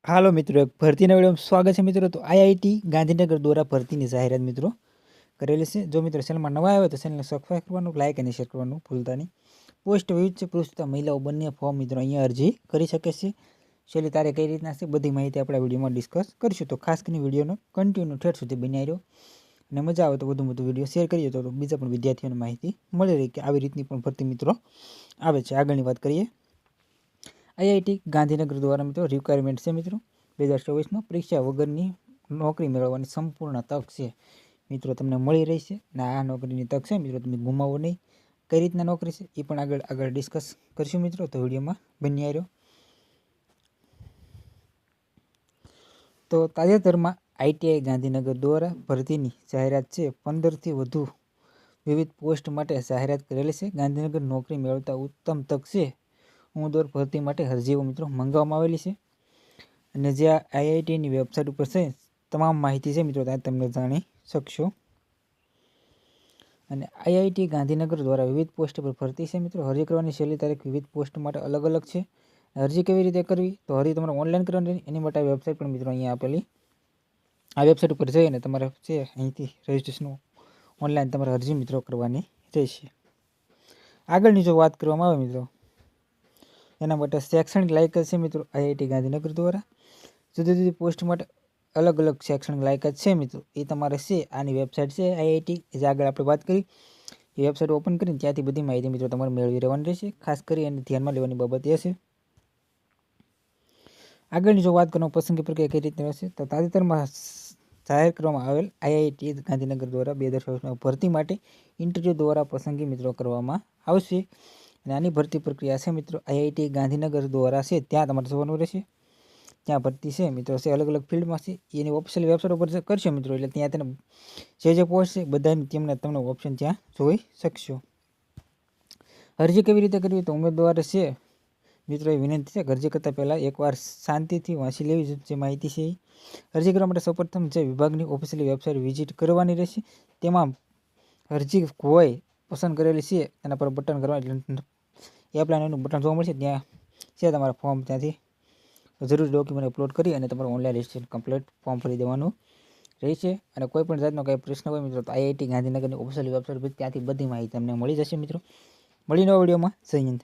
હાલો મિત્રો, એક ભરતીના વિડીયોમાં સ્વાગત છે મિત્રો। તો આઈઆઈટી ગાંધીનગર દ્વારા ભરતીની જાહેરાત મિત્રો કરેલી છે। જો મિત્રો ચેનલમાં નવા આવ્યો તો ચેનલને સબસ્ક્રાઈબ કરવાનું, લાઇક અને શેર કરવાનું ભૂલતા નહીં। પોસ્ટ વિવિધ છે, પુરુષ તથા મહિલાઓ બંને ફોર્મ મિત્રો અહીંયા અરજી કરી શકે છે। છેલ્લી તારીખ કઈ રીતના છે બધી માહિતી આપણે વિડીયોમાં ડિસ્કસ કરીશું। તો ખાસ કરીને વિડીયોનો કન્ટિન્યુ ઠેઠ સુધી બન્યા રહ્યો અને મજા આવે તો વધુ વિડીયો શેર કરીએ તો બીજા પણ વિદ્યાર્થીઓને માહિતી મળી રહી કે આવી રીતની પણ ભરતી મિત્રો આવે છે। આગળની વાત કરીએ। આઈઆઈટી ગાંધીનગર દ્વારા મિત્રો રિક્વાયરમેન્ટ છે મિત્રો 2024 પરીક્ષા વગરની નોકરી મેળવવાની સંપૂર્ણ તક છે મિત્રો તમને મળી રહી છે। અને આ નોકરીની તક છે મિત્રો તમે ગુમાવો નહીં। કઈ રીતના નોકરી છે એ પણ આગળ ડિસ્કસ કરશું મિત્રો, તો વિડીયોમાં બન્યા રહ્યો। તો તાજેતરમાં આઈટીઆઈ ગાંધીનગર દ્વારા ભરતીની જાહેરાત છે। 15થી વધુ વિવિધ પોસ્ટ માટે જાહેરાત કરેલી છે। ગાંધીનગર નોકરી મેળવતા ઉત્તમ તક છે। ઉમેદવાર ભરતી માટે અરજીઓ મિત્રો મંગાવવામાં આવેલી છે અને જે આઈઆઈટીની વેબસાઇટ ઉપર છે તમામ માહિતી છે મિત્રો ત્યાં તમને જાણી શકશો। અને આઈઆઈટી ગાંધીનગર દ્વારા વિવિધ પોસ્ટ પર ભરતી છે મિત્રો। અરજી કરવાની છેલ્લી તારીખ વિવિધ પોસ્ટ માટે અલગ અલગ છે। અરજી કેવી રીતે કરવી તો અરજી તમારે ઓનલાઈન કરવાની, એની માટે વેબસાઇટ પણ મિત્રો અહીંયા આપેલી। આ વેબસાઇટ ઉપર જઈને તમારે છે અહીંથી રજિસ્ટ્રેશન ઓનલાઈન તમારે અરજી મિત્રો કરવાની રહેશે। આગળની જો વાત કરવામાં આવે મિત્રો એના માટે શૈક્ષણિક લાયકાત છે મિત્રો આઈઆઈટી ગાંધીનગર દ્વારા જુદી જુદી પોસ્ટ માટે અલગ અલગ શૈક્ષણિક લાયકાત છે મિત્રો એ તમારે છે। આની વેબસાઇટ છે આઈઆઈટી જે આગળ આપણે વાત કરી એ વેબસાઇટ ઓપન કરીને ત્યાંથી બધી માહિતી મિત્રો તમારે મેળવી રહેવાની રહેશે। ખાસ કરી અને ધ્યાનમાં લેવાની બાબત એ છે। આગળની જો વાત કરવાનો પસંદગી પ્રક્રિયા કઈ રીતે રહેશે તો તાજેતરમાં જાહેર કરવામાં આવેલ આઈઆઈટી ગાંધીનગર દ્વારા 2024 ભરતી માટે ઇન્ટરવ્યૂ દ્વારા પસંદગી મિત્રો કરવામાં આવશે। અને આની ભરતી પ્રક્રિયા છે મિત્રો આઈઆઈટી ગાંધીનગર દ્વારા છે ત્યાં તમારે જવાનું રહેશે। ત્યાં ભરતી છે મિત્રો છે અલગ અલગ ફિલ્ડમાં છે એની ઓફિશિયલ વેબસાઇટ ઉપર કરશો મિત્રો એટલે ત્યાં તેને જે પોસ્ટ છે બધાની તમને ઓપ્શન ત્યાં જોઈ શકશો। અરજી કેવી રીતે કરવી તો ઉમેદવાર છે મિત્રો એ વિનંતી છે અરજી કરતાં પહેલાં એકવાર શાંતિથી વાંચી લેવી જે માહિતી છે એ। અરજી કરવા માટે સૌપ્રથમ જે વિભાગની ઓફિશિયલ વેબસાઇટ વિઝિટ કરવાની રહેશે। તેમાં અરજી હોય પસંદ કરેલી છે એના પર બટન કરવા એટલે એપ્લાયનું બટન જોવા મળશે, ત્યાં છે તમારા ફોર્મ ત્યાંથી જરૂરી ડોક્યુમેન્ટ અપલોડ કરી અને તમારે ઓનલાઈન રજિસ્ટ્રેશન કમ્પ્લીટ ફોર્મ ભરી દેવાનું રહેશે। અને કોઈ પણ જાતનો કંઈ પ્રશ્ન હોય મિત્રો તો આઈઆઈટી ગાંધીનગરની ઓફિશિયલ વેબસાઇટ પર ત્યાંથી બધી માહિતી તમને મળી જશે મિત્રો। મળી નવા વિડીયોમાં જય હિન્દ।